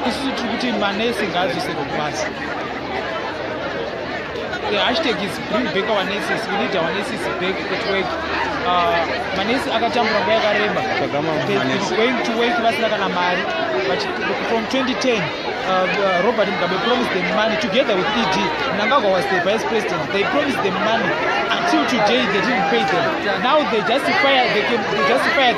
isusu tiri kuti manesi ngaazvise kubasa. The hashtag is bring back our nurses. We need our nurses back at work. Manesi akatambura nguva yakareba. They going to work vasina kana mari. But from 2010, Robert Mugabe promised them money together with ED. Mnangagwa was the vice president. They promised them money. Until today, they didn't pay them. Now they justify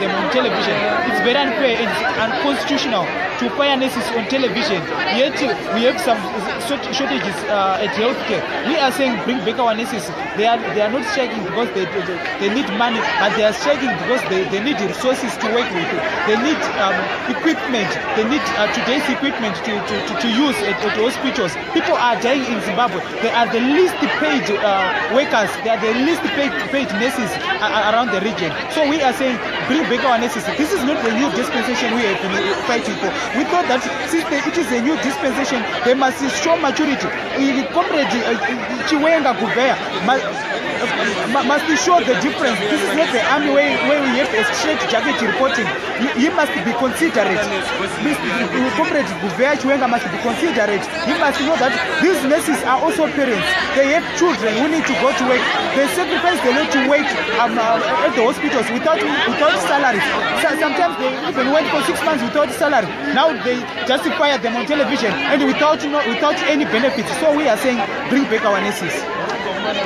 them on television. It's very unfair and unconstitutional to fire nurses on television. Yet we have some shortages at healthcare. We are saying bring back our nurses. They are not striking because they need money, but they are striking because they need resources to work with. They need equipment. They need today's equipment to use at hospitals. People are dying in Zimbabwe. They are the least paid workers. They are the least paid nurses around the region. So we are saying bring back our nurses. This is not the new dispensation we have been fighting for. We thought that since it is a new dispensation, they must show maturity. Comrade Chiwenga Gubea must show the difference. This is not the army where we have a straight jacket reporting. He must be considerate. Comrade Gubea Chiwenga must be considerate. He must know that these nurses are also parents. They have children who need to go to work. They sacrifice the lot to work at the hospitals without salaries. Sometimes they even went for 6 months without salary. Now they justify them on television and without any benefits. So we are saying bring back our nurses.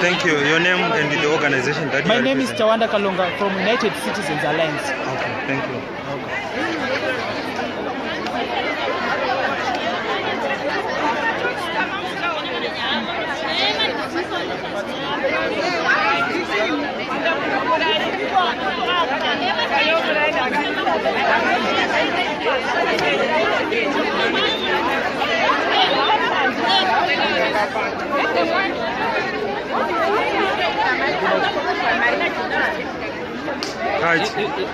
Thank you. Your name and the organization that My name is Tawanda Kalonga from United Citizens Alliance. Okay, thank you.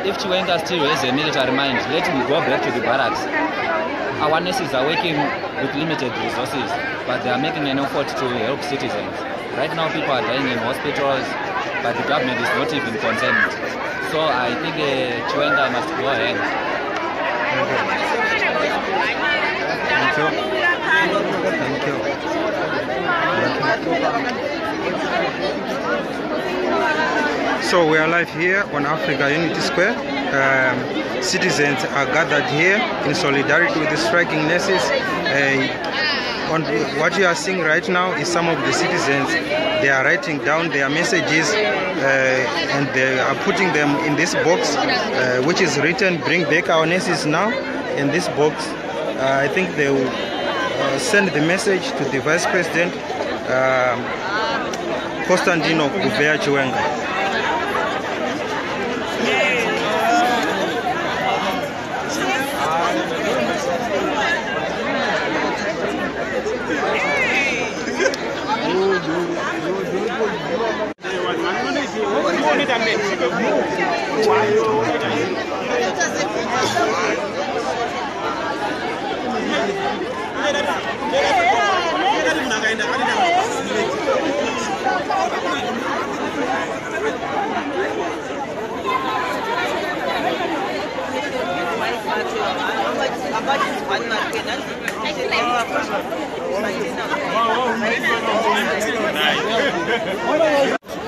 If Chiwenga still has a military mind, let him go back to the barracks. Our nurses are working with limited resources, but they are making an effort to help citizens. Right now people are dying in hospitals, but the government is not even concerned. So I think Chiwenga must go ahead. Thank you. So we are live here on Africa Unity Square. Citizens are gathered here in solidarity with the striking nurses. What you are seeing right now is some of the citizens. They are writing down their messages and they are putting them in this box, which is written "Bring back our nurses now." In this box, I think they will send the message to the Vice President Constantino Gubea Chiwenga.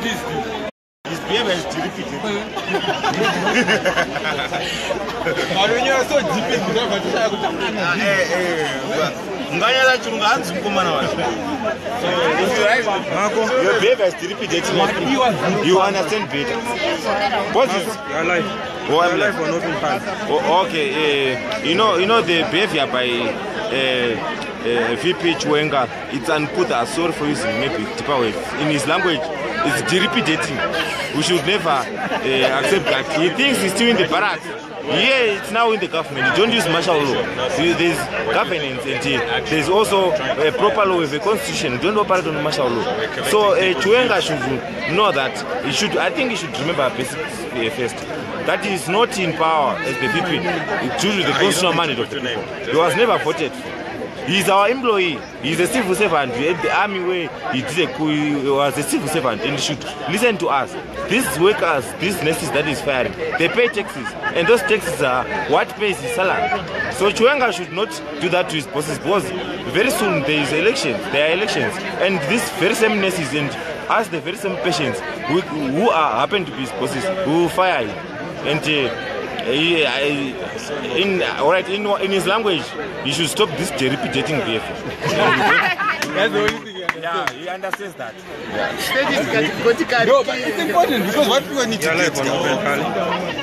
Please, his behavior is repeated. When you are so deep in the your behavior is repeated. You understand better. What is Your life? Your life or nothing past. Okay, you know the behavior by VP Chiwenga, it's unput as sorry for using maybe deeper words. In his language, it's derepedating. We should never accept that. He thinks he's still in the barracks. Yeah, it's now in the government. You don't use martial law. There's governance and there's also a proper law with a constitution. You don't operate on martial law. So Chiwenga should know that he should. I think he should remember basics first. That he is not in power as the VP due to the constitutional mandate of the people. He was never voted for. He's our employee. He's a civil servant at the army where he was a civil servant and he should listen to us. These workers, these nurses that is firing, they pay taxes, and those taxes are what pays his salary. So Chiwenga should not do that to his bosses, because very soon there are elections, and these very same nurses and us, the very same patients who happen to be his bosses, who will fire him. And in his language, he should stop this repeating behavior. That's the only thing. Yeah, he understands that. No, but it's important because what people need to get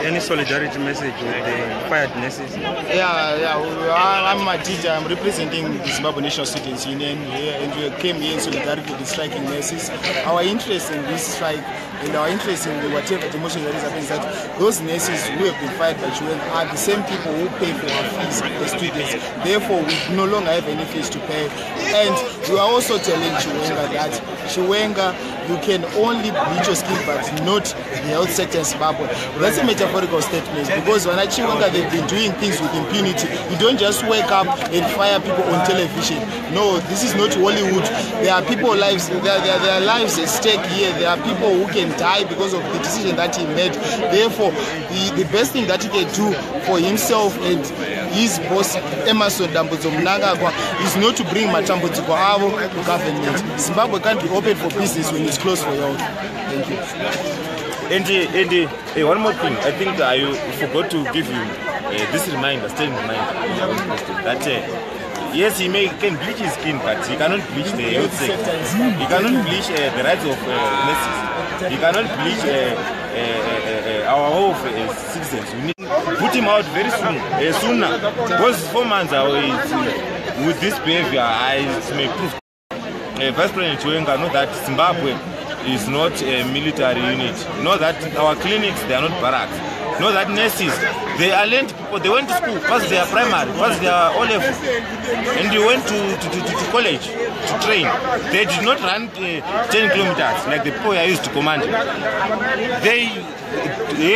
any solidarity message with the fired nurses? I'm a teacher. I'm representing the Zimbabwe National Students Union here, and we came here in solidarity with the striking nurses. Our interest in this strike and our interest in whatever demotion that is happening is that those nurses who have been fired by Chiwenga are the same people who pay for our fees as students. Therefore, we no longer have any fees to pay. And we are also telling Chiwenga that Chiwenga, you can only bleach your skin but not the health sector in Zimbabwe. That's a metaphorical statement, because when at Chiwenga they've been doing things with impunity. You don't just wake up and fire people on television. No, this is not Hollywood. There are people's lives, there are lives at stake here. There are people who can die because of the decision that he made. Therefore, the best thing that he can do for himself and his boss Emerson Dambudzo Mnangagwa is not to bring Matambudziko Avo to government. Zimbabwe can't be open for business when it's closed for health. Thank you. And one more thing, I think I forgot to give you this reminder, standing reminder, that yes, he can bleach his skin, but he cannot bleach the health sector. He cannot bleach the rights of nurses. He cannot bleach our whole citizens. We need to put him out very soon, sooner. Because 4 months away with this behavior, I may prove. Vice President Chiwenga know that Zimbabwe is not a military unit. Know that our clinics, they are not barracks. Know that nurses, they are learned people. They went to school, first they are primary, first they are O-level, and they went to college to train. They did not run 10 kilometers like the people I used to command. They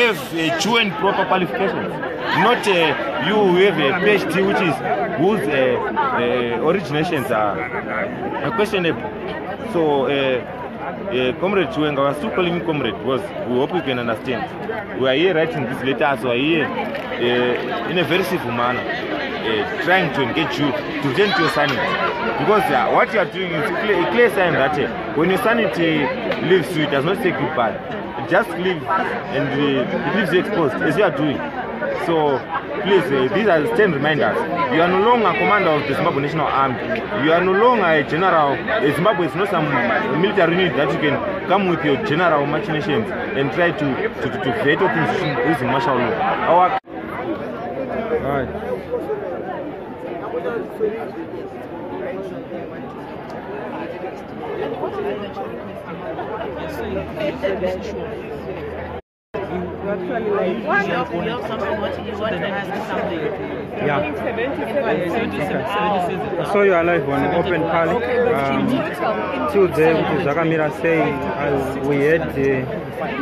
have true and proper qualifications. Not you who have a PhD whose originations are questionable. So, Comrade Chiwenga, I was still calling him Comrade because we hope you can understand. We are here writing this letter, so we are here in a very civil manner, trying to engage you to return to your sanity. Because what you are doing is a clear sign that when your sanity leaves you, it does not say goodbye. It just leaves and it leaves you exposed, as you are doing. So, please, these are 10 reminders. You are no longer a commander of the Zimbabwe National Army. You are no longer a general. Zimbabwe is not some military unit that you can come with your general machinations and try to veto things using martial law. All right. Yeah. Okay. I saw you alive on Open Pali. Tuesday, which is Zakamira saying we had the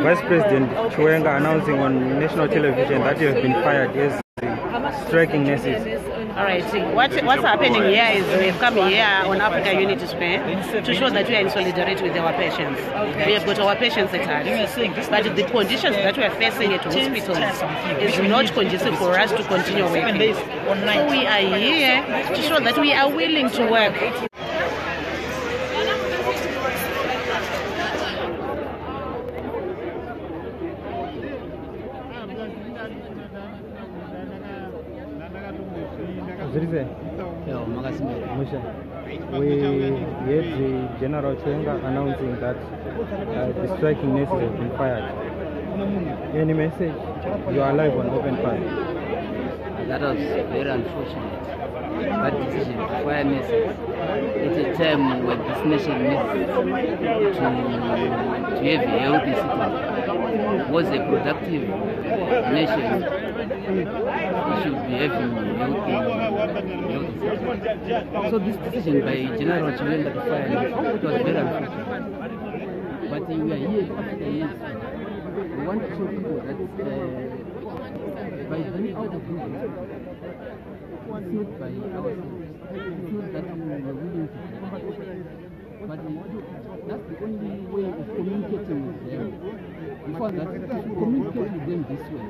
Vice President Chiwenga announcing on national television that you have been fired as the striking nurses. All right, what's happening here is we've come here on Africa Unity Square to show that we are in solidarity with our patients. We have got our patients at heart, but the conditions that we are facing at hospitals is not conducive for us to continue working. So we are here to show that we are willing to work. We had the General Chiwenga announcing that the striking nurses have been fired. Any message? You are live on Open Pali. That was very unfortunate. That decision to fire nurses at a time when this nation needs to have a healthy citizen. Was a productive nation. We should be having healthy citizens. So this decision by General Chiwenga to fire nurses, it was very unfortunate. But we are here after years. We want to show people that by the out of not by ourselves. It's not that we are willing to do it. But that's the only way of communicating with them. We found that if we communicate with them this way,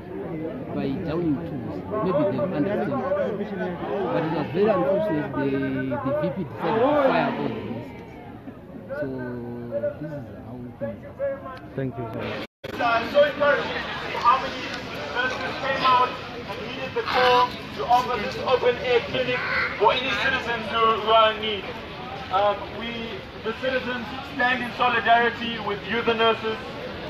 by downing tools, maybe they'll understand. But it was very unfortunate the VP decided to fire all the list. So this is how things are. Thank you, sir. It's so encouraging to see how many nurses came out and heeded the call to offer this open air clinic for any citizens who are in need. The citizens, stand in solidarity with you, the nurses.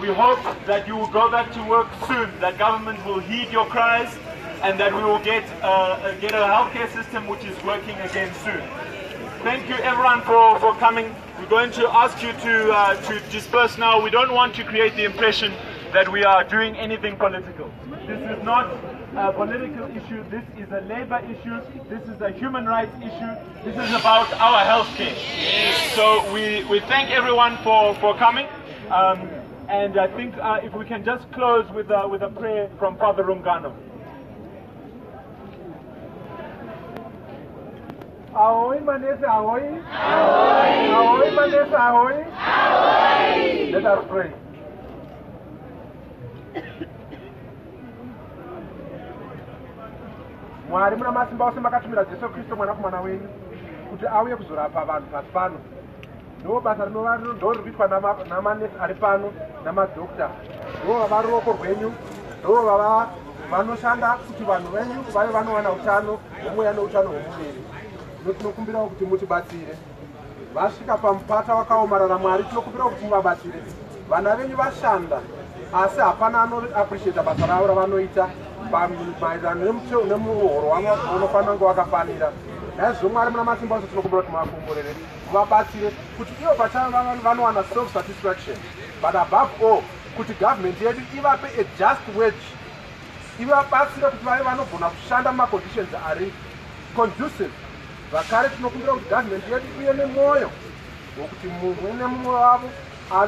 We hope that you will go back to work soon, that government will heed your cries, and that we will get a healthcare system which is working again soon. Thank you everyone for coming. We're going to ask you to disperse now. We don't want to create the impression that we are doing anything political. This is not a political issue. This is a labor issue. This is a human rights issue. This is about our healthcare. So we thank everyone for coming. And I think if we can just close with a prayer from Father Rungano. Ahoy, Manese, ahoy. Ahoy, Manese, ahoy. Let us pray. Mwari muna masimba ose makatumira Jesu Kristo mwanakomana wenyu kuti auye kuzorapa vanhu pasi pano. Ndo basa ndo riri kuitwa namanesi ari pano namadhokta. Ndo vava ruoko rwenyu. Ndo vanoshanda kuti vanhu venyu vave vanowana utano hwomweya neutano hwomuviri. Tinokumbirawo kuti mutibatsire. Vasvika pamupata wakaomarara Mwari, tinokumbirawo kuti muvabatsire. Vana venyu vashanda asi hapana anoappreciate basa ravo ravanoita maererano nemuhoro unofanira kunge wakafanira. Naizvozvo Mwari muna masimba ose tinokumbira kuti muvakomborere, muvabatsire kuti ivo pachava vanowana self satisfaction, but above all kuti government yedu ivape a just wage, ivabatsire kuti vave vanogona kushanda mumaconditions ari conducive. Vakare tinokumbira kuti government yedu ive nemwoyo wokuti mumwe nemumwe wavo a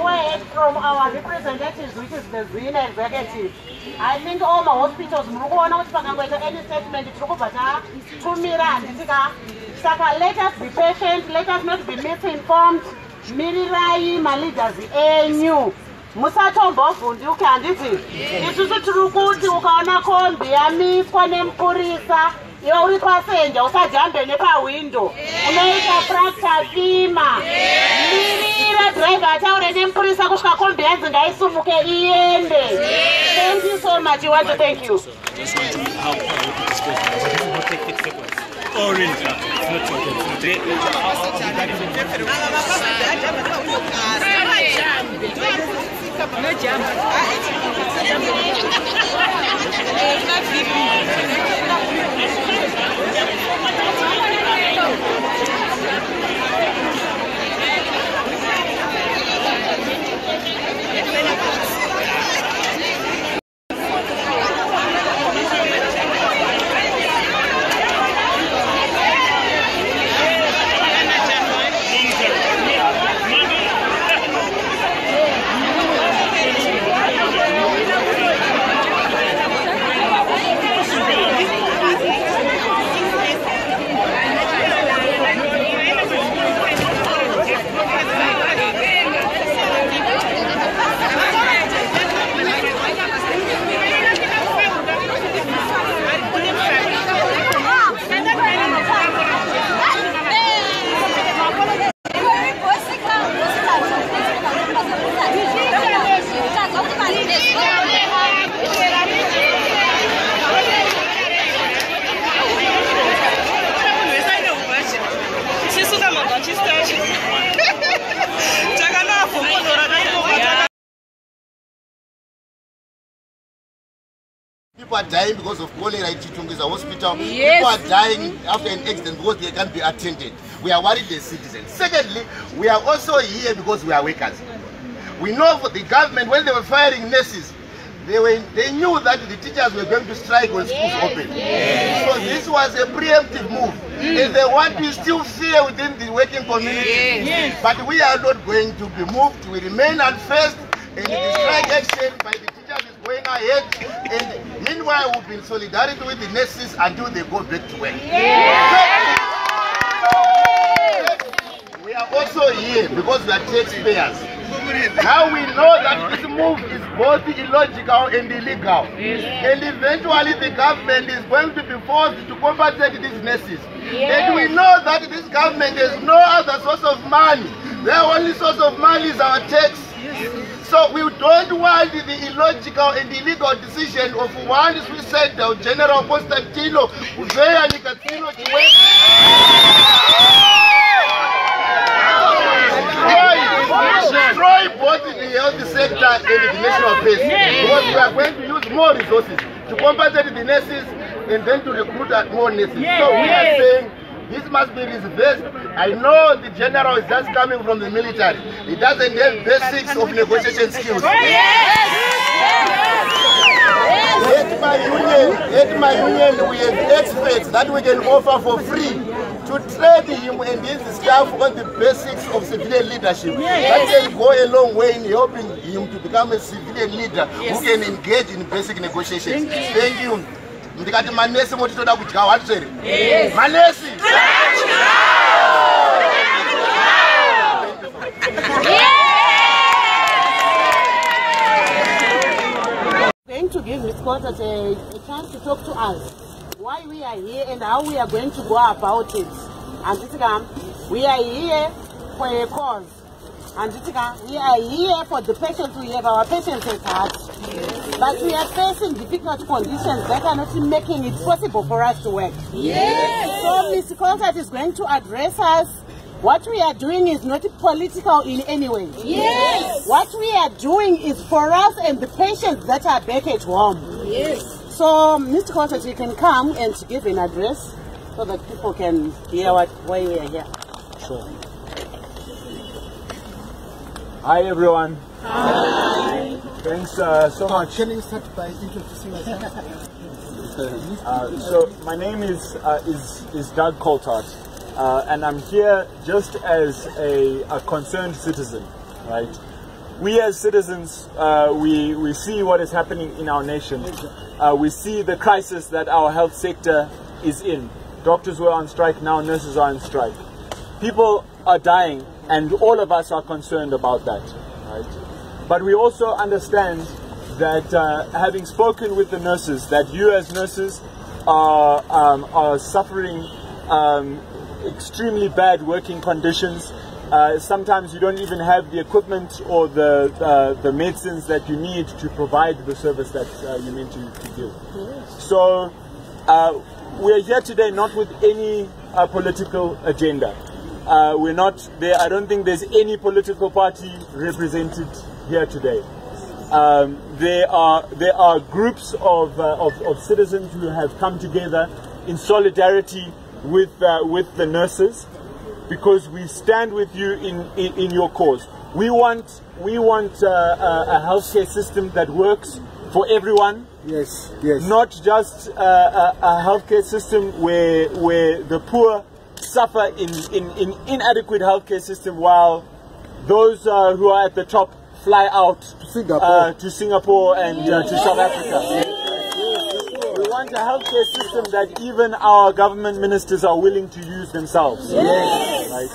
word from our representatives, which is the Zwina executive. I think all my hospitals, any statement, let us be patient, let us not be misinformed. Mirirai, my leaders, new. Musatombo vunduke handiti. Isusu turukuti ukaona kombi yamiswa nempurisa. Iwe uri pasenja usajambe nepawindo. Unoita fracture fima. Mirira driver ataure nempurisa kusvika kombi yanzi ngaisumuke iende. Thank you so much. You want to thank you. Just want to help with this question. This will take 6 seconds. Oh really? People are dying because of cholera in Chitungwiza Hospital. Yes. People are dying after an accident because they can't be attended. We are worried as citizens. Secondly, we are also here because we are workers. We know for the government, when they were firing nurses, they knew that the teachers were going to strike when schools open. Yes. So this was a preemptive move. And they want to still fear within the working community. Yes. But we are not going to be moved. We remain unfazed. And the strike action by the teachers is going ahead. And Meanwhile, we've been solidarity with the nurses until they go back to work. We are also here because we are taxpayers. Now we know that this move is both illogical and illegal. And eventually the government is going to be forced to compensate these nurses. And we know that this government has no other source of money. Their only source of money is our tax. So we don't want the illogical and illegal decision of one suicidal General Constantino Uvea Nikatino destroy both the health sector and the national base, because we are going to use more resources to compensate the nurses and then to recruit more nurses. So we are saying this must be reversed. I know the general is just coming from the military. He doesn't have basics of negotiation skills. At my union, we have experts that we can offer for free to train him and his staff on the basics of civilian leadership. That can go a long way in helping him to become a civilian leader who can engage in basic negotiations. Thank you. Ndikati manesi motitoda kudya watu here. Manesi. Going to give Ms. Constance a chance to talk to us why we are here and how we are going to go about it. And we are here for a cause. And we are here for the patients. We have our patients at heart. But we are facing difficult conditions that are not making it possible for us to work. So Ms. Constance is going to address us. What we are doing is not political in any way. What we are doing is for us and the patients that are back at home. So Mr. Constance, you can come and give an address so that people can hear why we are here. Sure. Hi everyone. Hi. Thanks so much. Can you start by introducing yourself? So my name is Doug Coltart, and I'm here just as a concerned citizen, right? We as citizens, we see what is happening in our nation. We see the crisis that our health sector is in. Doctors were on strike, now nurses are on strike. People are dying, and all of us are concerned about that, right? But we also understand that having spoken with the nurses, that you as nurses are suffering extremely bad working conditions. Sometimes you don't even have the equipment or the medicines that you need to provide the service that you meant to give. So we're here today not with any political agenda. We're not there. I don't think there's any political party represented here today. There are groups of citizens who have come together in solidarity with the nurses, because we stand with you in your cause. We want a healthcare system that works for everyone. Yes. Not just a healthcare system where the poor suffer in inadequate healthcare system, while those who are at the top fly out to Singapore and to South Africa. We want a healthcare system that even our government ministers are willing to use themselves. Right?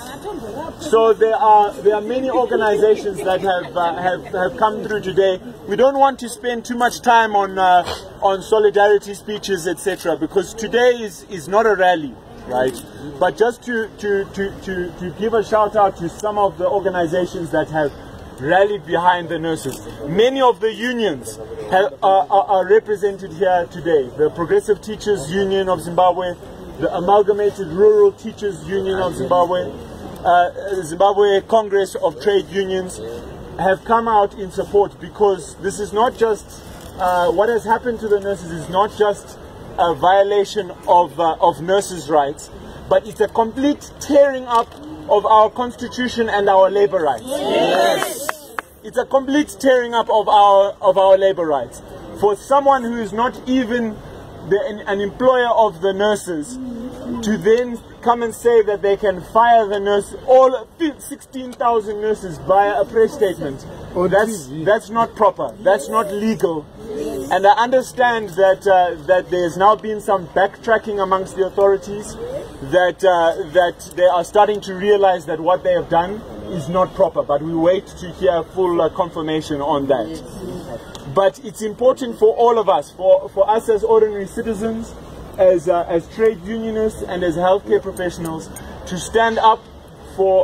So there are many organizations that have come through today. We don't want to spend too much time on solidarity speeches, etc., because today is not a rally. Right, but just to give a shout out to some of the organizations that have rallied behind the nurses. Many of the unions are represented here today. The Progressive Teachers Union of Zimbabwe, the Amalgamated Rural Teachers Union of Zimbabwe, Zimbabwe Congress of Trade Unions have come out in support, because this is not just what has happened to the nurses is not just a violation of nurses' rights, but it's a complete tearing up of our constitution and our labor rights. It's a complete tearing up of our labor rights. For someone who is not even an employer of the nurses to then come and say that they can fire the nurse, all 16,000 nurses via a press statement, that's not proper, that's not legal, And I understand that there's now been some backtracking amongst the authorities, that they are starting to realize that what they have done is not proper, but we wait to hear full confirmation on that. But it's important for all of us, for us as ordinary citizens, as trade unionists and as healthcare professionals, to stand up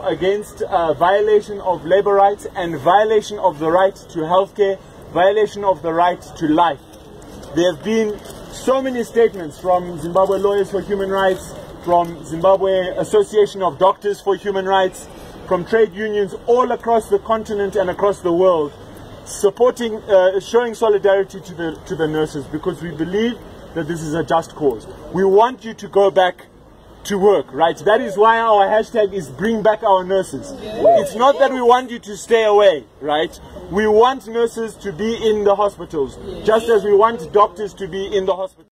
against violation of labor rights and violation of the right to healthcare, violation of the right to life. There have been so many statements from Zimbabwe Lawyers for Human Rights, from Zimbabwe Association of Doctors for Human Rights, from trade unions all across the continent and across the world, supporting, showing solidarity to the nurses, because we believe that this is a just cause. We want you to go back to work, right? That is why our hashtag is bring back our nurses. It's not that we want you to stay away, right? We want nurses to be in the hospitals, just as we want doctors to be in the hospitals.